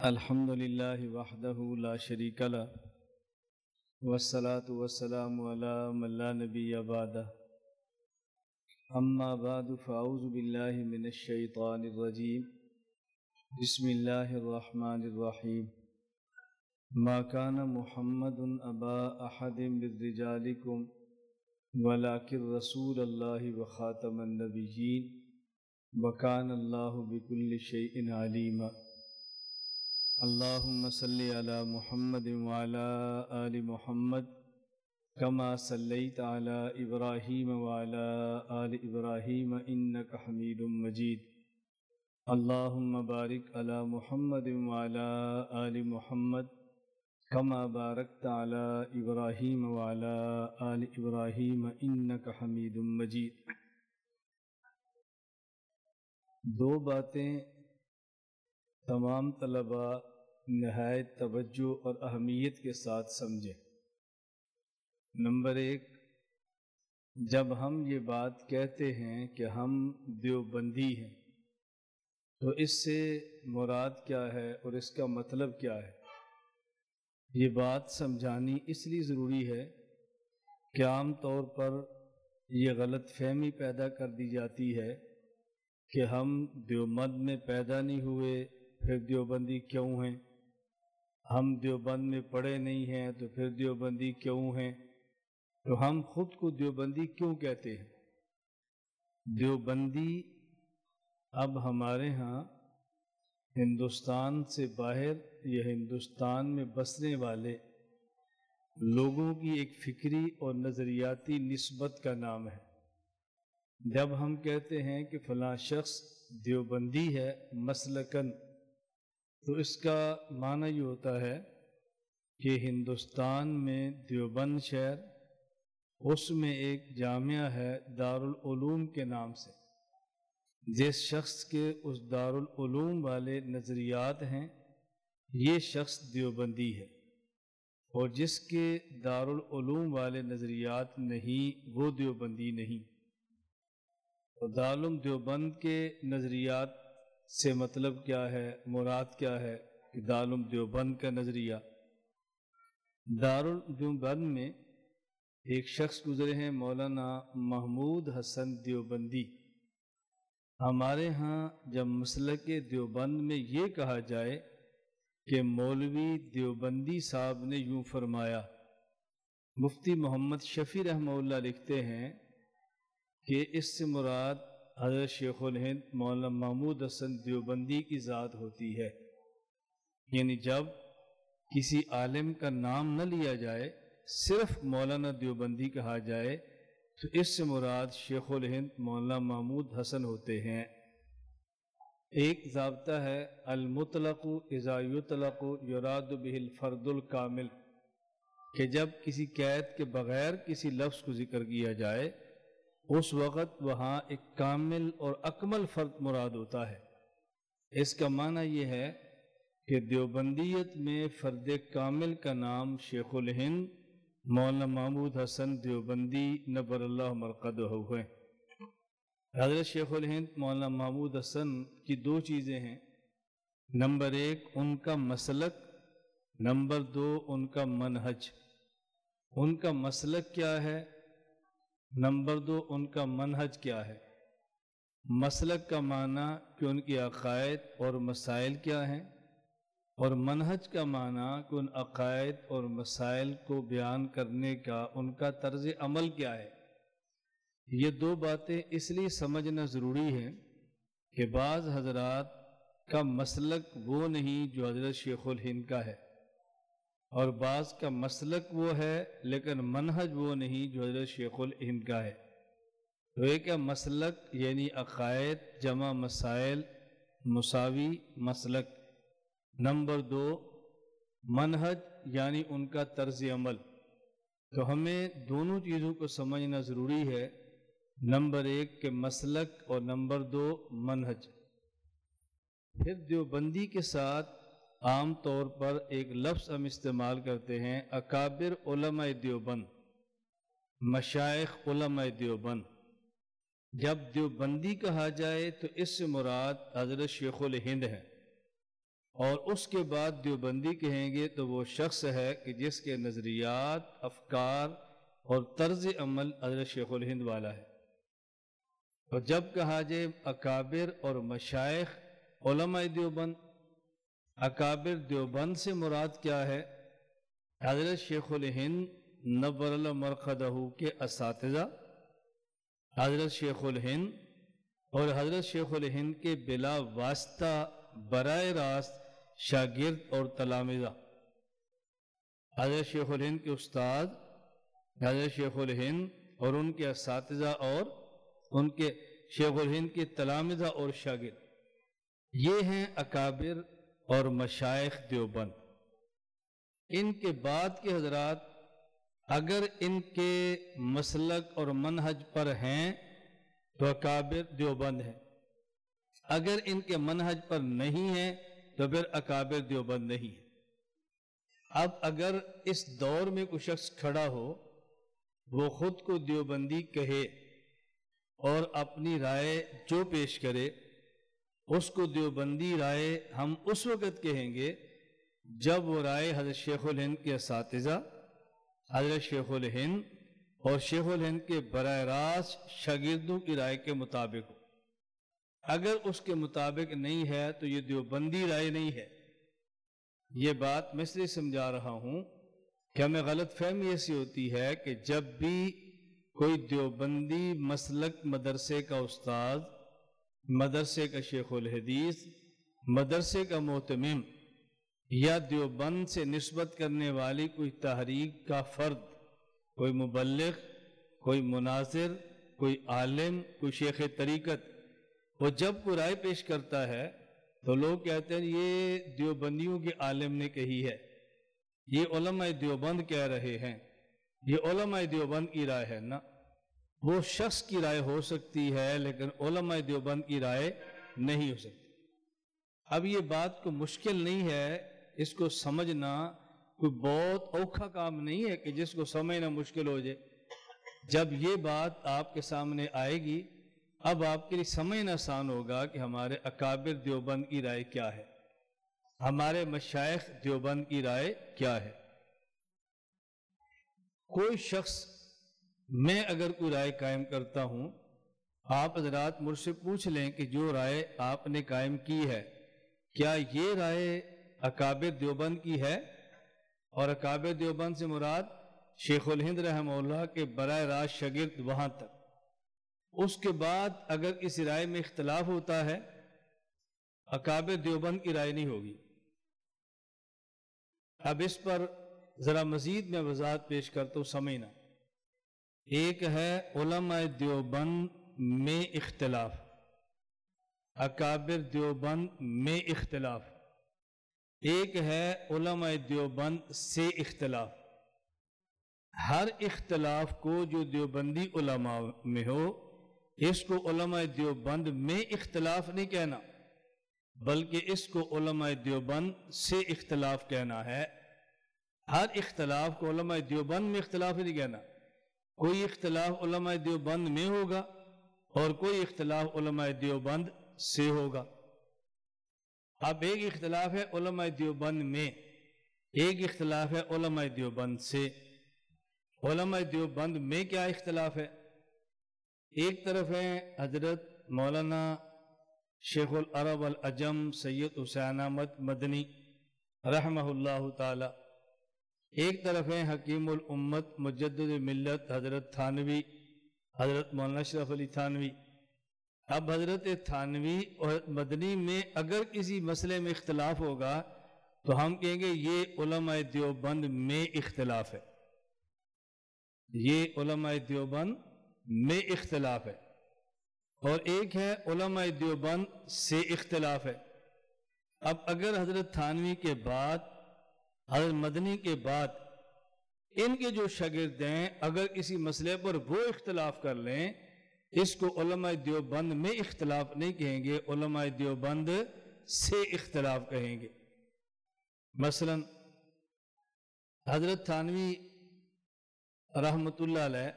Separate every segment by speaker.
Speaker 1: الحمد لله وحده لا شريك له والصلاة والسلام على من لا نبي بعده أما بعد فأعوذ بالله من الشيطان الرجيم بسم الله الرحمن الرحيم ما كان محمد أبا أحد من رجالكم ولكن رسول الله وخاتم النبيين وكان الله بكل شيء عليما اللهم صل على محمد وعلى آل محمد كما صليت على إبراهيم وعلى آل إبراهيم إنك حميد مجيد اللهم بارك على محمد وعلى آل محمد كما باركت على إبراهيم وعلى آل إبراهيم إنك حميد مجيد۔ دو باتیں تمام طلباء نہایت توجہ اور اہمیت کے ساتھ سمجھیں۔ نمبر 1، جب ہم یہ بات کہتے ہیں کہ ہم دیوبندی ہیں تو اس سے مراد کیا ہے اور اس کا مطلب کیا ہے؟ یہ بات سمجھانی اس لیے ضروری ہے کہ عام طور پر یہ غلط فہمی پیدا کر دی جاتی ہے کہ ہم دیوبند میں پیدا نہیں ہوئے پھر دیوبندی کیوں ہیں، ہم دیوبند میں پڑھے نہیں ہیں تو پھر دیوبندی کیوں ہیں، تو ہم خود کو دیوبندی کیوں کہتے ہیں؟ دیوبندی اب ہمارے ہاں ہندوستان سے باہر یا ہندوستان میں بسنے والے لوگوں کی ایک فکری اور نظریاتی نسبت کا نام ہے۔ جب ہم کہتے ہیں کہ فلاں شخص دیوبندی ہے مسلکن، تو اس کا معنی یہ ہوتا ہے کہ ہندوستان میں دیوبند شہر، اس میں ایک جامعہ ہے دارالعلوم کے نام سے، جس شخص کے اس دارالعلوم والے نظریات ہیں یہ شخص دیوبندی ہے، اور جس کے دارالعلوم والے نظریات نہیں وہ دیوبندی نہیں۔ تو دارالعلوم دیوبند کے نظریات سے مطلب کیا ہے، مراد کیا ہے کہ دارالعلوم دیوبند کا نظریہ۔ دارالعلوم دیوبند میں ایک شخص گزرے ہیں مولانا محمود حسن دیوبندی۔ ہمارے ہاں جب مسلک دیوبند میں یہ کہا جائے کہ مولوی دیوبندی صاحب نے یوں فرمایا، مفتی محمد شفیع رحمہ اللہ لکھتے ہیں کہ اس سے مراد حضرت شیخ الہند مولانا محمود حسن دیوبندی کی ذات ہوتی ہے، یعنی جب کسی عالم کا نام نہ لیا جائے صرف مولانا دیوبندی کہا جائے تو اس سے مراد شیخ الہند مولانا محمود حسن ہوتے ہیں۔ ایک ضابطہ ہے المطلق اذا یطلق یراد به الفرد الکامل، کہ جب کسی قید کے بغیر کسی لفظ کو ذکر کیا جائے اس وقت وہاں ایک کامل اور اکمل فرد مراد ہوتا ہے۔ اس کا معنی یہ ہے کہ دیوبندیت میں فرد کامل کا نام شیخ الہند مولانا محمود حسن دیوبندی نور اللہ مرقدہ ہے۔ حضرت شیخ الہند مولانا محمود حسن کی دو چیزیں ہیں، نمبر 1 ان کا مسلک، نمبر 2 ان کا منہج۔ ان کا مسلک کیا ہے، نمبر 2 ان کا منہج کیا ہے۔ مسلک کا معنی کہ ان کی عقائد اور مسائل کیا ہیں، اور منہج کا معنی کہ ان عقائد اور مسائل کو بیان کرنے کا ان کا طرز عمل کیا ہے۔ یہ دو باتیں اس لیے سمجھنا ضروری ہے کہ بعض حضرات کا مسلک وہ نہیں جو حضرت شیخ الہند کا ہے، اور بعض کا مسلک وہ ہے لیکن منہج وہ نہیں جو حضرت شیخ الہند کا ہے۔ تو ایک ہے مسلک یعنی عقائد جمع مسائل مساوی مسلک، نمبر 2 منہج یعنی ان کا طرز عمل۔ تو ہمیں دونوں چیزوں کو سمجھنا ضروری ہے، نمبر 1 کہ مسلک اور نمبر 2 منہج۔ پھر دیوبندی کے ساتھ عام طور پر ایک لفظ ہم استعمال کرتے ہیں اکابر علماء دیوبند، مشائخ علماء دیوبند۔ جب دیوبندی کہا جائے تو اس سے مراد حضرت شیخ الہند ہے، اور اس کے بعد دیوبندی کہیں گے تو وہ شخص ہے کہ جس کے نظریات، افکار اور طرز عمل حضرت شیخ الہند والا ہے۔ اور جب کہا جائے اکابر اور مشائخ علماء دیوبند، اکابر دیوبند سے مراد کیا ہے؟ حضرت شیخ الہند نور اللہ مرقدہ کے اساتذہ، حضرت شیخ الہند اور حضرت شیخ الہند کے بلا واسطہ براہ راست شاگرد اور تلامذہ، حضرت شیخ الہند کے استاد حضرت شیخ الہند اور ان کے اساتذہ اور ان کے شیخ الہند کے تلامذہ اور شاگرد، یہ ہیں اکابر اور مشائخ دیوبند۔ ان کے بعد کے حضرات اگر ان کے مسلک اور منہج پر ہیں تو اکابر دیوبند ہیں، اگر ان کے منہج پر نہیں ہیں تو پھر اکابر دیوبند نہیں ہے۔ اب اگر اس دور میں کوئی شخص کھڑا ہو، وہ خود کو دیوبندی کہے اور اپنی رائے جو پیش کرے، اس کو دیوبندی رائے ہم اس وقت کہیں گے جب وہ رائے حضرت شیخ الہند کے اساتذہ، حضرت شیخ الہند اور شیخ الہند کے براہ راست شاگردوں کی رائے کے مطابق ہو۔ اگر اس کے مطابق نہیں ہے تو یہ دیوبندی رائے نہیں ہے۔ یہ بات میں اس لیے سمجھا رہا ہوں کہ ہمیں غلط فہمی ایسی ہوتی ہے کہ جب بھی کوئی دیوبندی مسلک مدرسے کا استاد، مدرسے کا شیخ الحدیث، مدرسے کا معتمم یا دیوبند سے نسبت کرنے والی کوئی تحریک کا فرد، کوئی مبلغ، کوئی مناظر، کوئی عالم، کوئی شیخ طریقت، وہ جب کوئی رائے پیش کرتا ہے تو لوگ کہتے ہیں یہ دیوبندیوں کے عالم نے کہی ہے، یہ علماء دیوبند کہہ رہے ہیں، یہ علماء دیوبند کی رائے ہے۔ نا، وہ شخص کی رائے ہو سکتی ہے لیکن علماء دیوبند کی رائے نہیں ہو سکتی۔ اب یہ بات کو مشکل نہیں ہے، اس کو سمجھنا کوئی بہت اوکھا کام نہیں ہے کہ جس کو سمجھنا مشکل ہو جائے۔ جب یہ بات آپ کے سامنے آئے گی، اب آپ کے لیے سمجھنا آسان ہوگا کہ ہمارے اکابر دیوبند کی رائے کیا ہے، ہمارے مشائخ دیوبند کی رائے کیا ہے۔ کوئی شخص، میں اگر کوئی رائے قائم کرتا ہوں، آپ حضرات مجھ سے پوچھ لیں کہ جو رائے آپ نے قائم کی ہے کیا یہ رائے اکابر دیوبند کی ہے؟ اور اکابر دیوبند سے مراد شیخ الہند رحمہ اللہ کے براہ راست شاگرد وہاں تک۔ اس کے بعد اگر کسی رائے میں اختلاف ہوتا ہے، اکابر دیوبند کی رائے نہیں ہوگی۔ اب اس پر ذرا مزید میں وضاحت پیش کرتا ہوں، سمجھنا۔ ایک ہے علماء دیوبند میں اختلاف، اکابر دیوبند میں اختلاف، ایک ہے علماء دیوبند سے اختلاف۔ ہر اختلاف کو جو دیوبندی علماء میں ہو، اس کو علماء دیوبند میں اختلاف نہیں کہنا، بلکہ اس کو علماء دیوبند سے اختلاف کہنا ہے۔ ہر اختلاف کو علماء دیوبند میں اختلاف نہیں کہنا۔ کوئی اختلاف علماء دیوبند میں ہوگا اور کوئی اختلاف علماء دیوبند سے ہوگا۔ اب ایک اختلاف ہے علماء دیوبند میں، ایک اختلاف ہے علماء دیوبند سے۔ علماء دیوبند میں کیا اختلاف ہے؟ ایک طرف ہے حضرت مولانا شیخ العرب والعجم سید حسین احمد مدنی رحمہ اللہ تعالی، ایک طرف ہے حکیم الامت مجدد ملت حضرت تھانوی، حضرت مولانا اشرف علی تھانوی۔ اب حضرت تھانوی اور مدنی میں اگر کسی مسئلے میں اختلاف ہوگا تو ہم کہیں گے یہ علماء دیوبند میں اختلاف ہے، یہ علماء دیوبند میں اختلاف ہے۔ اور ایک ہے علماء دیوبند سے اختلاف ہے۔ اب اگر حضرت تھانوی کے بعد، حضرت مدنی کے بعد ان کے جو شاگرد ہیں اگر کسی مسئلے پر وہ اختلاف کر لیں، اس کو علماء دیوبند میں اختلاف نہیں کہیں گے، علماء دیوبند سے اختلاف کہیں گے۔ مثلا حضرت تھانوی رحمت اللہ علیہ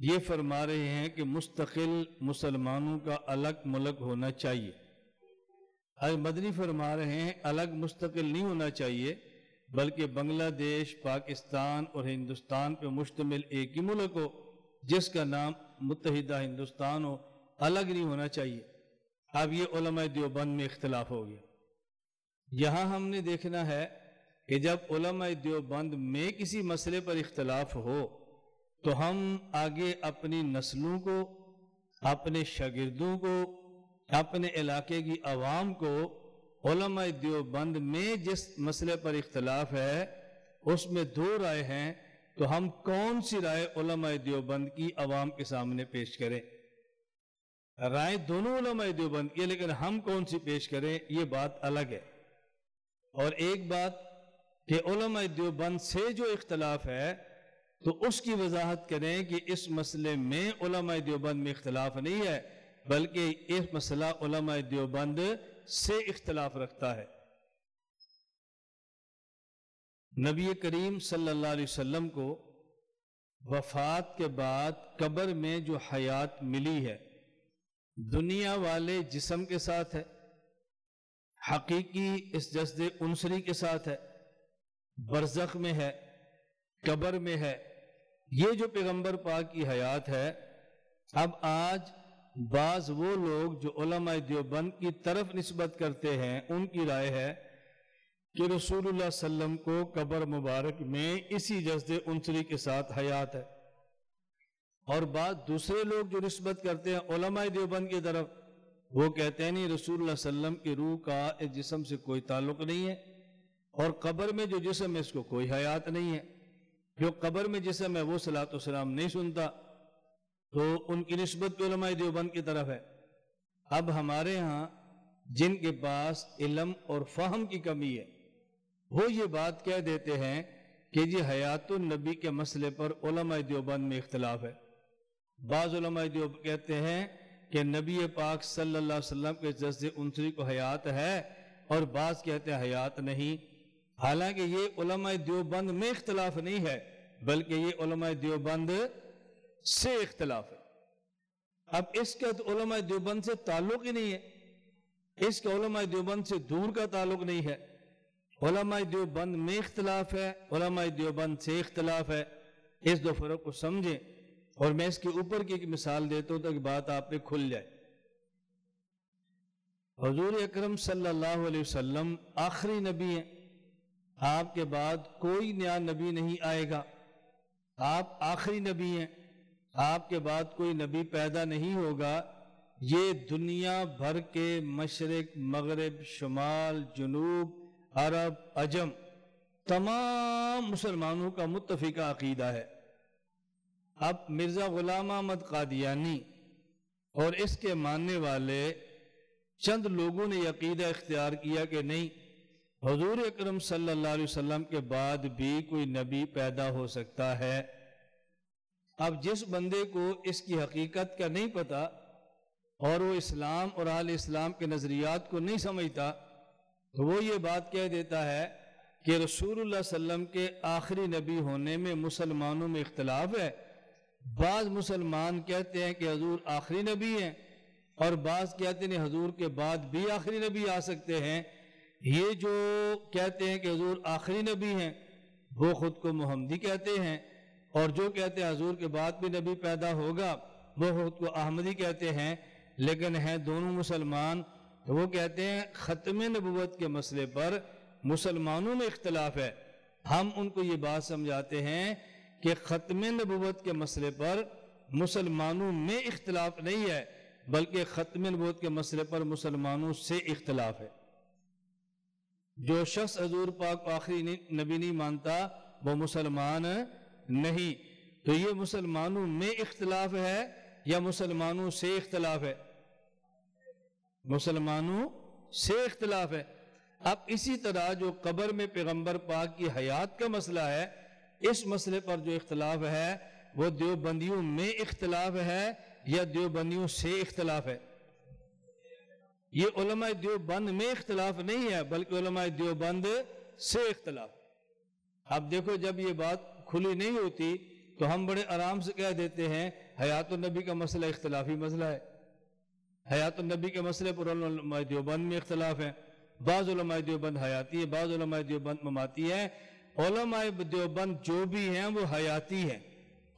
Speaker 1: یہ فرما رہے ہیں کہ مستقل مسلمانوں کا الگ ملک ہونا چاہیے۔ آج مدنی فرما رہے ہیں الگ مستقل نہیں ہونا چاہیے، بلکہ بنگلہ دیش، پاکستان اور ہندوستان پہ مشتمل ایک ہی ملک ہو جس کا نام متحدہ ہندوستان ہو، الگ نہیں ہونا چاہیے۔ اب یہ علماء دیوبند میں اختلاف ہو گیا۔ یہاں ہم نے دیکھنا ہے کہ جب علماء دیوبند میں کسی مسئلے پر اختلاف ہو تو ہم آگے اپنی نسلوں کو، اپنے شاگردوں کو، اپنے علاقے کی عوام کو علماء دیوبند میں جس مسئلے پر اختلاف ہے اس میں دو رائے ہیں، تو ہم کون سی رائے علماء دیوبند کی عوام کے سامنے پیش کریں؟ رائے دونوں علماء دیوبند کی، لیکن ہم کون سی پیش کریں یہ بات الگ ہے۔ اور ایک بات کہ علماء دیوبند سے جو اختلاف ہے تو اس کی وضاحت کریں کہ اس مسئلے میں علماء دیوبند میں اختلاف نہیں ہے، بلکہ اس مسئلہ علماء دیوبند سے اختلاف رکھتا ہے۔ نبی کریم صلی اللہ علیہ وسلم کو وفات کے بعد قبر میں جو حیات ملی ہے دنیا والے جسم کے ساتھ ہے، حقیقی اس جسد انصری کے ساتھ ہے، برزخ میں ہے، قبر میں ہے۔ یہ جو پیغمبر پاک کی حیات ہے، اب آج بعض وہ لوگ جو علماء دیوبند کی طرف نسبت کرتے ہیں ان کی رائے ہے کہ رسول اللہ صلی اللہ علیہ وسلم کو قبر مبارک میں اسی جسد انصری کے ساتھ حیات ہے، اور بعض دوسرے لوگ جو نسبت کرتے ہیں علماء دیوبند کی طرف وہ کہتے ہیں نہیں، رسول اللہ صلی اللہ علیہ وسلم کی روح کا اس جسم سے کوئی تعلق نہیں ہے، اور قبر میں جو جسم ہے اس کو کوئی حیات نہیں ہے، جو قبر میں جسم ہے وہ صلاۃ والسلام نہیں سنتا، تو ان کی نسبت بھی علماء دیوبند کی طرف ہے۔ اب ہمارے ہاں جن کے پاس علم اور فہم کی کمی ہے وہ یہ بات کہہ دیتے ہیں کہ جی حیات النبی کے مسئلے پر علماء دیوبند میں اختلاف ہے۔ بعض علماء دیوبند کہتے ہیں کہ نبی پاک صلی اللہ علیہ وسلم کے جسد انصری کو حیات ہے، اور بعض کہتے ہیں حیات نہیں۔ حالانکہ یہ علماء دیوبند میں اختلاف نہیں ہے بلکہ یہ علماء دیوبند سے اختلاف ہے۔ اب اس کا تو علماء دیوبند سے تعلق ہی نہیں ہے، اس کا علماء دیوبند سے دور کا تعلق نہیں ہے۔ علماء دیوبند میں اختلاف ہے، علماء دیوبند سے اختلاف ہے۔ اس دو فرق کو سمجھیں، اور میں اس کے اوپر کی ایک مثال دیتا ہوں تاکہ بات آپ پہ کھل جائے۔ حضور اکرم صلی اللہ علیہ وسلم آخری نبی ہیں، آپ کے بعد کوئی نیا نبی نہیں آئے گا، آپ آخری نبی ہیں، آپ کے بعد کوئی نبی پیدا نہیں ہوگا۔ یہ دنیا بھر کے مشرق، مغرب، شمال، جنوب، عرب، عجم تمام مسلمانوں کا متفقہ عقیدہ ہے۔ اب مرزا غلام احمد قادیانی اور اس کے ماننے والے چند لوگوں نے یہ عقیدہ اختیار کیا کہ نہیں، حضور اکرم صلی اللہ علیہ وسلم کے بعد بھی کوئی نبی پیدا ہو سکتا ہے۔ اب جس بندے کو اس کی حقیقت کا نہیں پتا اور وہ اسلام اور اہل اسلام کے نظریات کو نہیں سمجھتا تو وہ یہ بات کہہ دیتا ہے کہ رسول اللہ صلی اللہ علیہ وسلم کے آخری نبی ہونے میں مسلمانوں میں اختلاف ہے۔ بعض مسلمان کہتے ہیں کہ حضور آخری نبی ہیں، اور بعض کہتے ہیں حضور کے بعد بھی آخری نبی آ سکتے ہیں۔ یہ جو کہتے ہیں کہ حضور آخری نبی ہیں وہ خود کو محمدی کہتے ہیں، اور جو کہتے ہیں حضور کے بعد بھی نبی پیدا ہوگا وہ خود کو احمدی کہتے ہیں، لیکن ہیں دونوں مسلمان۔ تو وہ کہتے ہیں ختم نبوت کے مسئلے پر مسلمانوں میں اختلاف ہے۔ ہم ان کو یہ بات سمجھاتے ہیں کہ ختم نبوت کے مسئلے پر مسلمانوں میں اختلاف نہیں ہے بلکہ ختم نبوت کے مسئلے پر مسلمانوں سے اختلاف ہے۔ جو شخص حضور پاک کو آخری نبی نہیں مانتا وہ مسلمان نہیں۔ تو یہ مسلمانوں میں اختلاف ہے یا مسلمانوں سے اختلاف ہے؟ مسلمانوں سے اختلاف ہے۔ اب اسی طرح جو قبر میں پیغمبر پاک کی حیات کا مسئلہ ہے، اس مسئلے پر جو اختلاف ہے وہ دیوبندیوں میں اختلاف ہے یا دیوبندیوں سے اختلاف ہے؟ یہ علماء دیوبند میں اختلاف نہیں ہے بلکہ علماء دیوبند سے اختلاف۔ اب دیکھو جب یہ بات کھلی نہیں ہوتی تو ہم بڑے آرام سے کہہ دیتے ہیں حیات النبی کا مسئلہ اختلافی مسئلہ ہے، حیات النبی کے مسئلے پر علماء دیوبند میں اختلاف ہے، بعض علماء دیوبند حیاتی ہے، بعض علماء دیوبند مماتی ہے۔ علماء دیوبند جو بھی ہیں وہ حیاتی ہیں،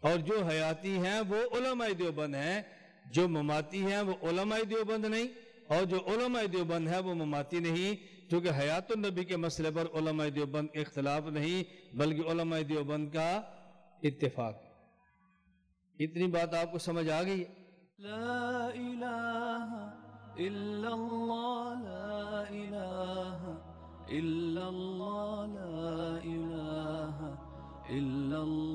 Speaker 1: اور جو حیاتی ہیں وہ علماء دیوبند ہیں، جو مماتی ہیں وہ علماء دیوبند نہیں، اور جو علماء دیوبند ہے وہ مماتی نہیں، کیونکہ حیات النبی کے مسئلے پر علماء دیوبند کے اختلاف نہیں بلکہ علماء دیوبند کا اتفاق۔ اتنی بات آپ کو سمجھ آ گئی ہے؟
Speaker 2: لا الہ الا اللہ، لا الہ الا اللہ، لا الہ الا اللہ۔